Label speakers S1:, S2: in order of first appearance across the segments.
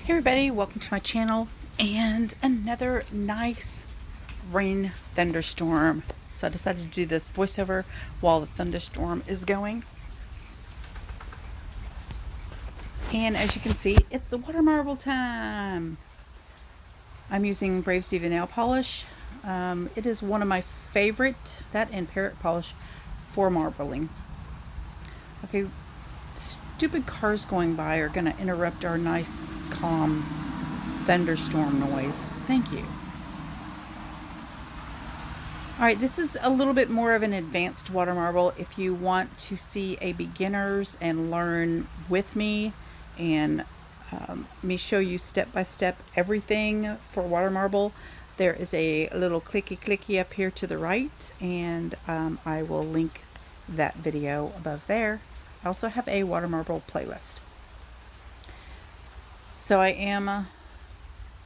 S1: Hey everybody, welcome to my channel and another nice rain thunderstorm. So I decided to do this voiceover while the thunderstorm is going. And as you can see, it's the water marble time. I'm using Braves Diva Polish. It is one of my favorite, that and Parrot Polish, for marbling. Okay, stupid cars going by are going to interrupt our nice, calm thunderstorm noise. Thank you. Alright, this is a little bit more of an advanced water marble. If you want to see a beginners and learn with me and me show you step by step everything for water marble, there is a little clicky up here to the right, and I will link that video above there. I also have a water marble playlist. So I am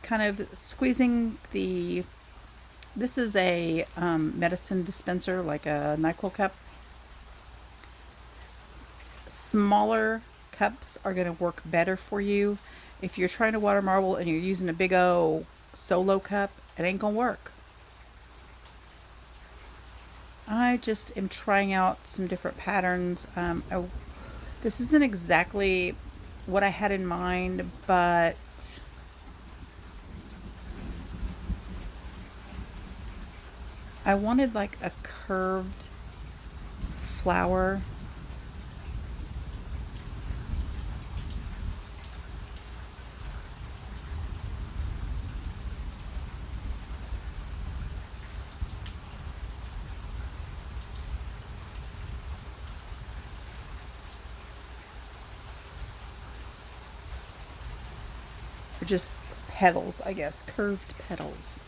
S1: kind of squeezing the, this is a medicine dispenser, like a NyQuil cup. Smaller cups are going to work better for you. If you're trying to water marble and you're using a big old solo cup, it ain't gonna work. I just am trying out some different patterns. This isn't exactly what I had in mind, but I wanted like a curved flower. Or just petals, I guess, curved petals.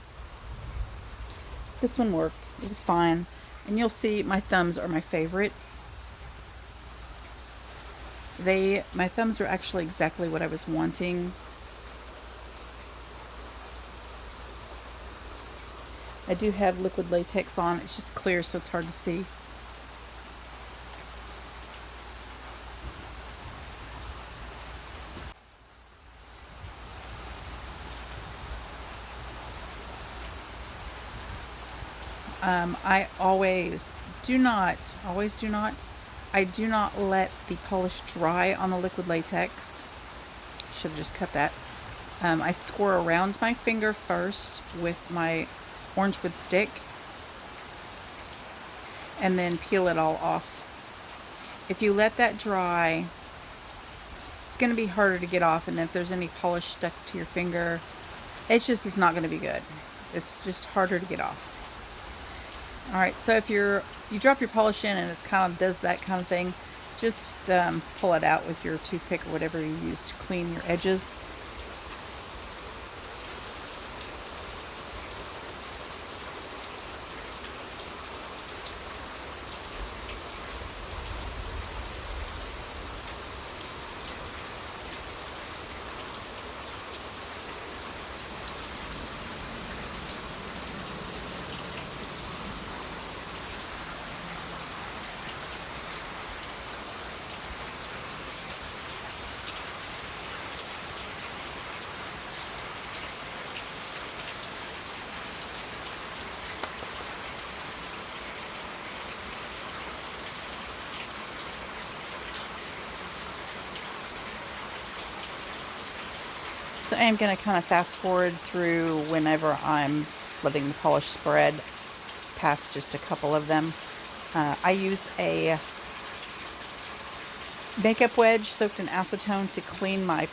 S1: This one worked. It was fine. And you'll see my thumbs are my favorite. My thumbs are actually exactly what I was wanting. I do have liquid latex on. It's just clear, so it's hard to see. I do not let the polish dry on the liquid latex. Should have just cut that. I score around my finger first with my orange wood stick and then peel it all off. If you let that dry, it's going to be harder to get off, and if there's any polish stuck to your finger, it's not going to be good. It's just harder to get off. Alright, so if you drop your polish in and it kind of does that kind of thing, just pull it out with your toothpick or whatever you use to clean your edges. So I am going to kind of fast forward through whenever I'm just letting the polish spread past just a couple of them. I use a makeup wedge soaked in acetone to clean my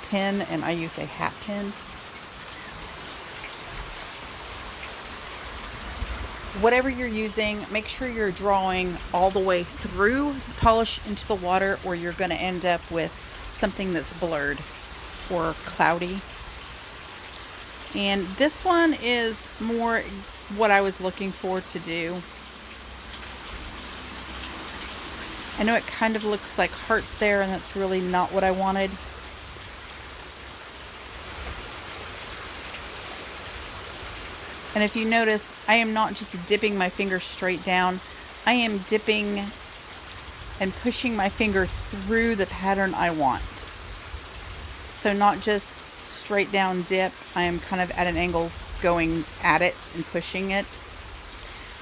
S1: pen, and I use a hat pen. Whatever you're using, make sure you're drawing all the way through the polish into the water, or you're going to end up with something that's blurred or cloudy. And this one is more what I was looking for to do. I know it kind of looks like hearts there, and that's really not what I wanted. And if you notice, I am not just dipping my finger straight down. I am dipping and pushing my finger through the pattern I want. So not just straight down dip, I am kind of at an angle going at it and pushing it.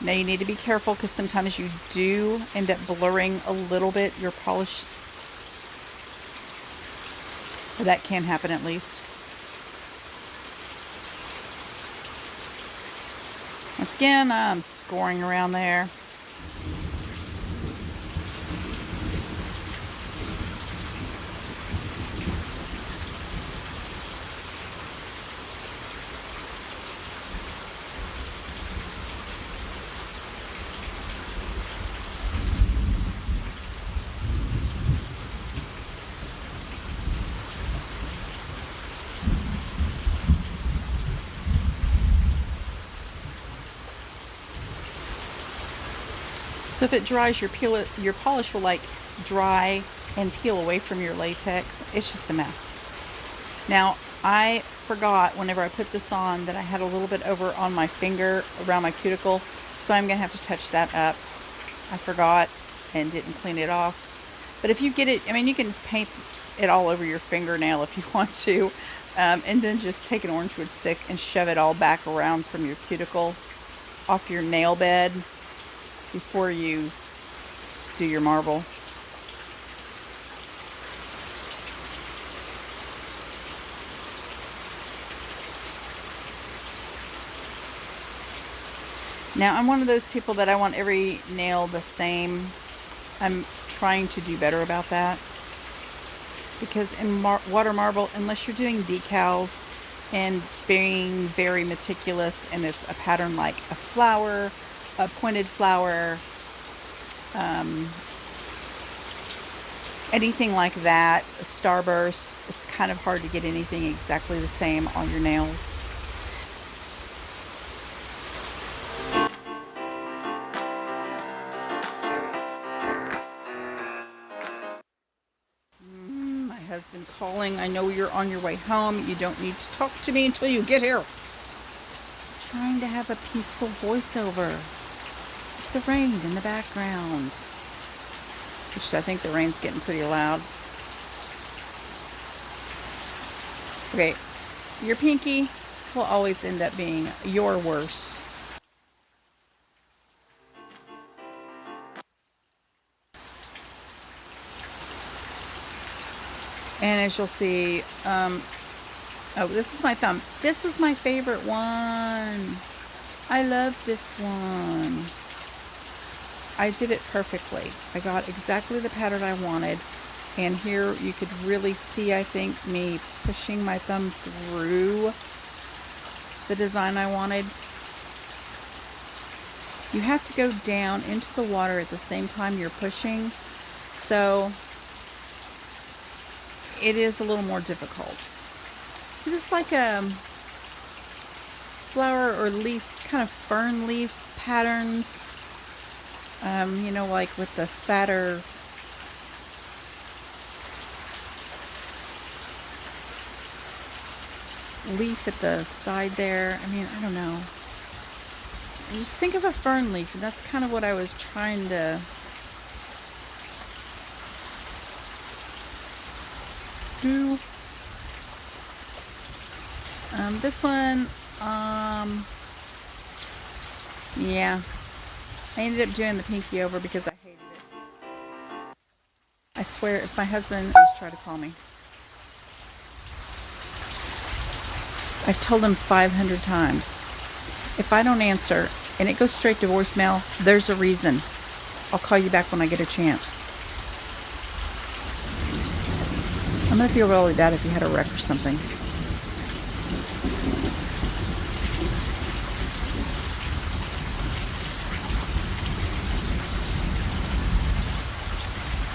S1: Now you need to be careful because sometimes you do end up blurring a little bit your polish. Or that can happen at least. Once again, I'm scoring around there. So if it dries, your polish will like dry and peel away from your latex. It's just a mess. Now, I forgot whenever I put this on that I had a little bit over on my finger around my cuticle, so I'm going to have to touch that up. I forgot and didn't clean it off. But if you get it, I mean, you can paint it all over your fingernail if you want to, and then just take an orange wood stick and shove it all back around from your cuticle off your nail bed before you do your marble. Now, I'm one of those people that I want every nail the same. I'm trying to do better about that. Because in water marble, unless you're doing decals and being very meticulous, and it's a pattern like a flower, a pointed flower, anything like that, a starburst, it's kind of hard to get anything exactly the same on your nails. My husband calling. I know you're on your way home. You don't need to talk to me until you get here. I'm trying to have a peaceful voiceover. The rain in the background, which I think the rain's getting pretty loud. Okay, your pinky will always end up being your worst. And as you'll see, oh, this is my thumb. This is my favorite one. I love this one. I did it perfectly. I got exactly the pattern I wanted. And here you could really see, I think, me pushing my thumb through the design I wanted. You have to go down into the water at the same time you're pushing. So it is a little more difficult. So it's like a flower or leaf, kind of fern leaf patterns. You know, like with the fatter leaf at the side there. I mean, I don't know. Just think of a fern leaf, and that's kind of what I was trying to do. This one, yeah. I ended up doing the pinky over because I hated it. I swear, if my husband always try to call me. I've told him 500 times. If I don't answer and it goes straight to voicemail, there's a reason. I'll call you back when I get a chance. I'm going to feel really bad if you had a wreck or something.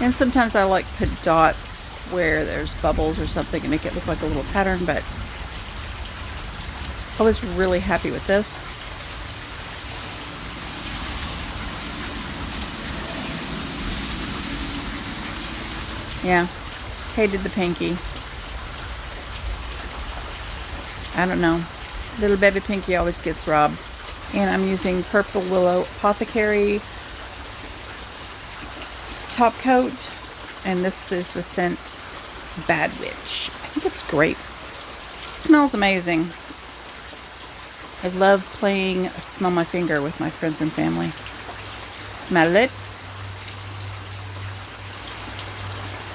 S1: And sometimes I like put dots where there's bubbles or something and make it look like a little pattern, but I was really happy with this. Yeah, hated the pinky. I don't know. Little baby pinky always gets robbed. And I'm using Purple Willow Apothecary top coat, and this is the scent Bad Witch. I think it's grape. It smells amazing. I love playing Smell My Finger with my friends and family. Smell it.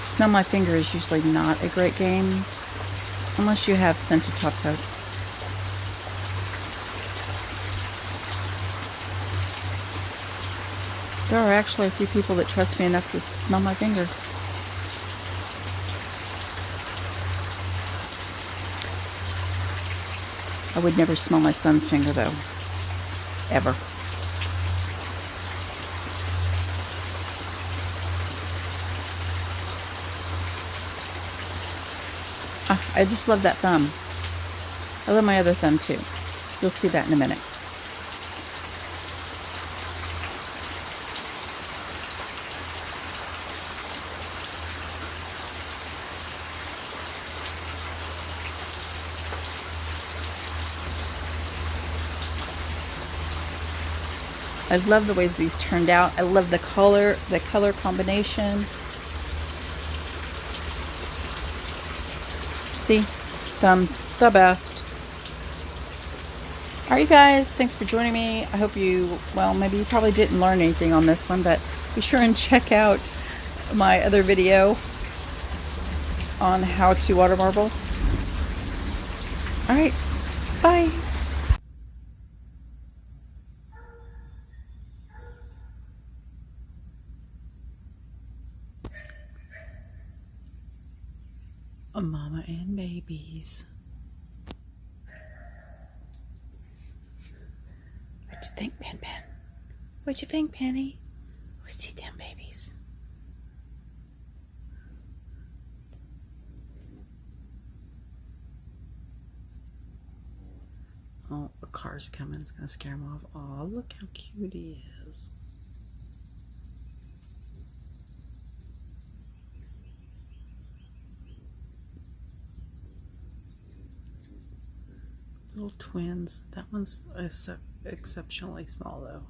S1: Smell My Finger is usually not a great game unless you have scented top coat. There are actually a few people that trust me enough to smell my finger. I would never smell my son's finger though. Ever. I just love that thumb. I love my other thumb too. You'll see that in a minute. I love the ways these turned out. I love the color combination. See? Thumbs, the best. Alright, you guys, thanks for joining me. I hope you, well, maybe you probably didn't learn anything on this one, but be sure and check out my other video on how to water marble. Alright, bye. Mama and babies. What you think, Pen Pen? What you think, Penny? What's see them babies? Oh, a car's coming. It's gonna scare him off. Oh, look how cute he is. Little twins. That one's exceptionally small though.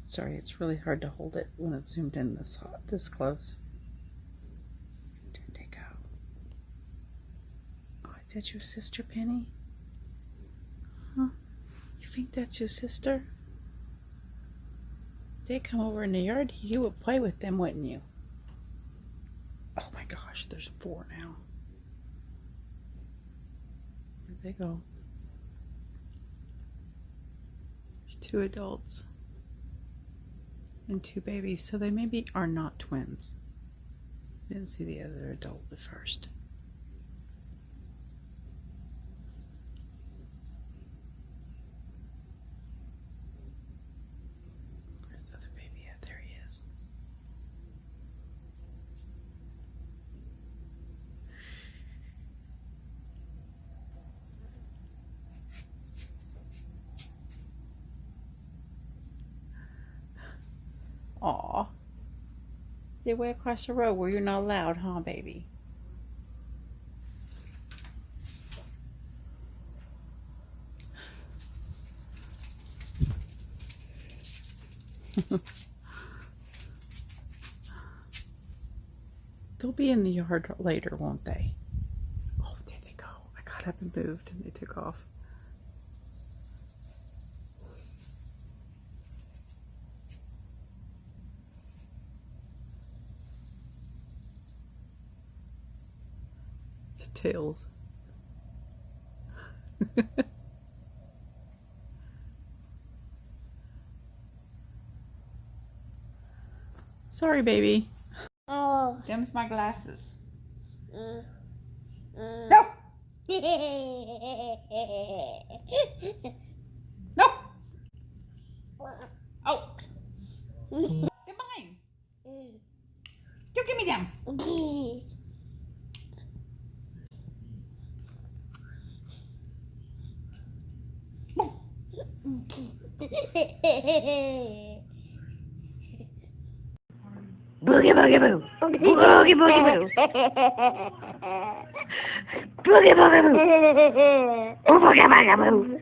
S1: Sorry, it's really hard to hold it when it's zoomed in this close. Didn't take out. Oh, is that your sister, Penny? Huh? You think that's your sister? If they come over in the yard, you would play with them, wouldn't you? Oh my gosh, there's 4 now. Where'd they go? There's 2 adults and 2 babies, so they maybe are not twins. Didn't see the other adult at first. Where's the other baby at? There he is. Aw. They way across the road where you're not allowed, huh, baby? They'll be in the yard later, won't they? Oh, there they go. I got up and moved and they took off. Tails. Sorry, baby.
S2: Oh.
S1: Them's my glasses. No. No. Oh. They're mine. You give me them.
S2: Boogie boogie boo. Boogie boogie boo. Boogie boogie boo. Boogie boogie boo.